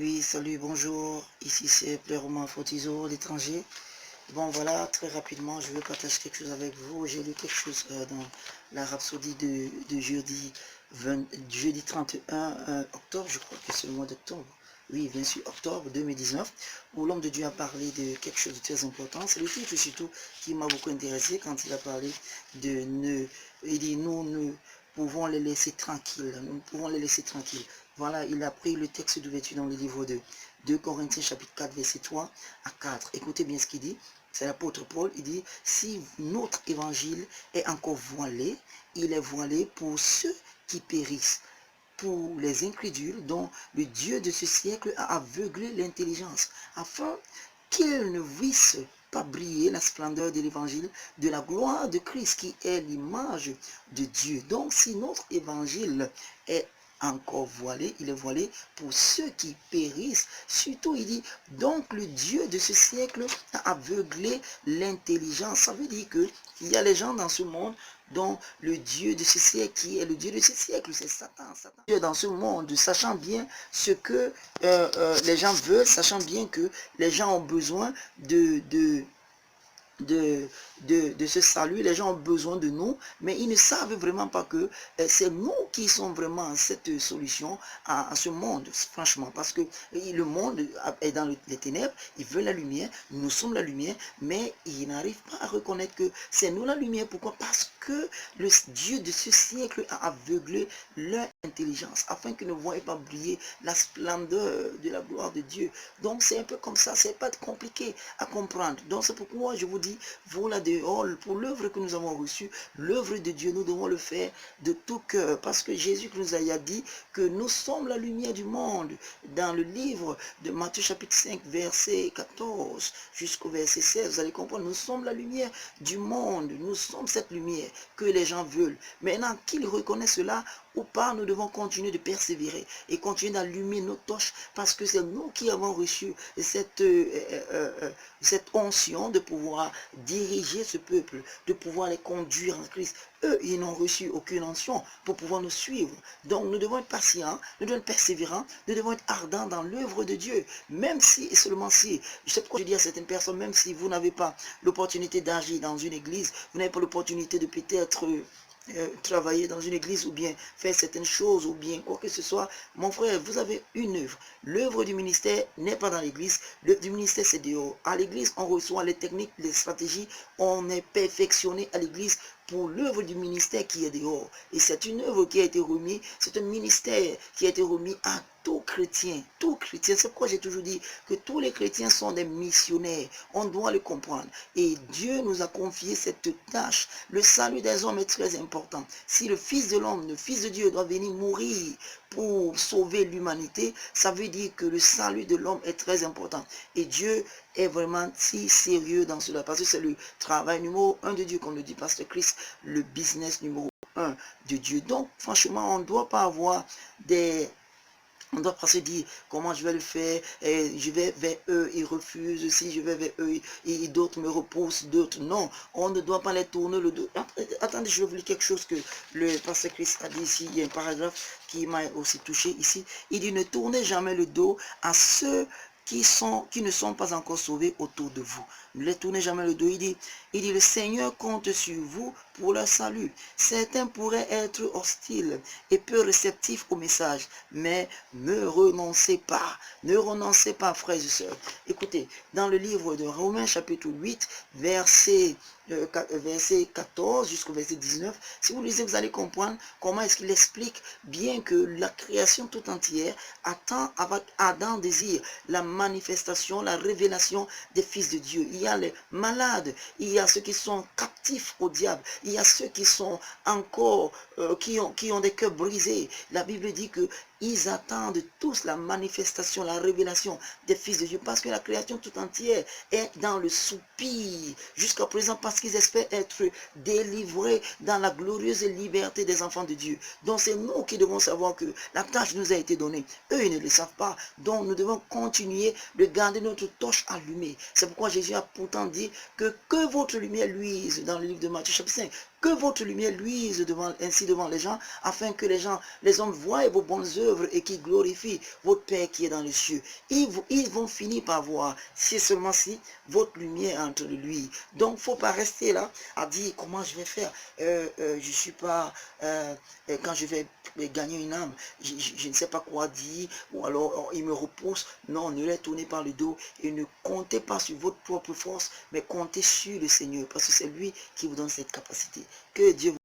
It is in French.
Oui, salut, bonjour. Ici c'est Romain Fortizo, l'étranger. Bon, voilà, très rapidement, je vais partager quelque chose avec vous. J'ai lu quelque chose dans la Rhapsodie de jeudi 31 octobre, je crois que c'est le mois d'octobre. Oui, bien sûr, octobre 2019, où l'homme de Dieu a parlé de quelque chose de très important. C'est le titre surtout qui m'a beaucoup intéressé quand il a parlé de ne... Il dit, nous ne pouvons les laisser tranquilles. Nous pouvons les laisser tranquilles. Voilà, il a pris le texte d'ouverture dans le livre de 2 Corinthiens chapitre 4, verset 3 à 4. Écoutez bien ce qu'il dit. C'est l'apôtre Paul, il dit, si notre évangile est encore voilé, il est voilé pour ceux qui périssent, pour les incrédules dont le Dieu de ce siècle a aveuglé l'intelligence, afin qu'ils ne vissent pas briller la splendeur de l'évangile de la gloire de Christ qui est l'image de Dieu. Donc si notre évangile est encore voilé, il est voilé pour ceux qui périssent. Surtout, il dit, donc le Dieu de ce siècle a aveuglé l'intelligence. Ça veut dire que il y a les gens dans ce monde dont le Dieu de ce siècle, qui est le Dieu de ce siècle, c'est Satan. Dieu dans ce monde, sachant bien ce que les gens veulent, sachant bien que les gens ont besoin de ce salut, les gens ont besoin de nous, mais ils ne savent vraiment pas que c'est nous qui sommes vraiment cette solution à ce monde, franchement, parce que le monde est dans les ténèbres, il veut la lumière, nous sommes la lumière, mais ils n'arrivent pas à reconnaître que c'est nous la lumière. Pourquoi? Parce que le Dieu de ce siècle a aveuglé leur intelligence, afin qu'ils ne voient pas briller la splendeur de la gloire de Dieu. Donc c'est un peu comme ça, c'est pas compliqué à comprendre. Donc c'est pourquoi je vous dis, voilà dehors, pour l'œuvre que nous avons reçue, l'œuvre de Dieu, nous devons le faire de tout cœur, parce que Jésus nous a dit que nous sommes la lumière du monde. Dans le livre de Matthieu chapitre 5, verset 14 jusqu'au verset 16, vous allez comprendre, nous sommes la lumière du monde, nous sommes cette lumière que les gens veulent. Maintenant qu'ils reconnaissent cela ou pas, nous devons continuer de persévérer et continuer d'allumer nos torches, parce que c'est nous qui avons reçu cette onction de pouvoir diriger ce peuple, de pouvoir les conduire en Christ. Eux, ils n'ont reçu aucune onction pour pouvoir nous suivre. Donc nous devons être patients, nous devons être persévérants, nous devons être ardents dans l'œuvre de Dieu, même si et seulement si, je sais pourquoi je dis à certaines personnes, même si vous n'avez pas l'opportunité d'agir dans une église, vous n'avez pas l'opportunité de peut-être travailler dans une église ou bien faire certaines choses ou bien quoi que ce soit, mon frère, vous avez une œuvre. L'œuvre du ministère n'est pas dans l'église, l'œuvre du ministère c'est dehors. À l'église, on reçoit les techniques, les stratégies, on est perfectionné à l'église pour l'œuvre du ministère qui est dehors. Et c'est une œuvre qui a été remise, c'est un ministère qui a été remis à tout chrétien, tout chrétien. C'est pourquoi j'ai toujours dit que tous les chrétiens sont des missionnaires. On doit le comprendre. Et Dieu nous a confié cette tâche. Le salut des hommes est très important. Si le Fils de l'homme, le Fils de Dieu doit venir mourir pour sauver l'humanité, ça veut dire que le salut de l'homme est très important. Et Dieu est vraiment si sérieux dans cela, parce que c'est le travail numéro 1 de Dieu, comme le dit Pasteur Christ, le business numéro 1 de Dieu. Donc, franchement, on ne doit pas avoir des... On ne doit pas se dire comment je vais le faire, et je vais vers eux, ils refusent, si je vais vers eux, et d'autres me repoussent, d'autres non. On ne doit pas les tourner le dos. Attendez, je vais vous lire quelque chose que le pasteur Christ a dit ici. Il y a un paragraphe qui m'a aussi touché ici. Il dit, ne tournez jamais le dos à ceux qui ne sont pas encore sauvés autour de vous. Ne les tournez jamais le dos. Il dit, le Seigneur compte sur vous pour leur salut. Certains pourraient être hostiles et peu réceptifs au message, mais ne renoncez pas, frères et sœurs. Écoutez, dans le livre de Romains chapitre 8, verset 14 jusqu'au verset 19, si vous lisez, vous allez comprendre comment est-ce qu'il explique bien que la création tout entière attend avec ardent désir la manifestation, la révélation des fils de Dieu. Il y a les malades, il y a ceux qui sont captifs au diable, il y a ceux qui sont encore, qui ont des cœurs brisés. La Bible dit que ils attendent tous la manifestation, la révélation des fils de Dieu, parce que la création tout entière est dans le soupir jusqu'à présent, parce qu'ils espèrent être délivrés dans la glorieuse liberté des enfants de Dieu. Donc c'est nous qui devons savoir que la tâche nous a été donnée. Eux, ils ne le savent pas. Donc nous devons continuer de garder notre torche allumée. C'est pourquoi Jésus a pourtant dit que votre lumière luise dans le livre de Matthieu chapitre 5. Que votre lumière luise ainsi devant les gens, afin que les hommes voient vos bonnes œuvres et qu'ils glorifient votre Père qui est dans les cieux. Ils vont finir par voir, si seulement si votre lumière entre lui. Donc, il ne faut pas rester là à dire comment je vais faire. Je ne suis pas, quand je vais gagner une âme, je ne sais pas quoi dire, ou alors il me repousse. Non, ne les tournez pas le dos et ne comptez pas sur votre propre force, mais comptez sur le Seigneur, parce que c'est lui qui vous donne cette capacité. Que Dieu vous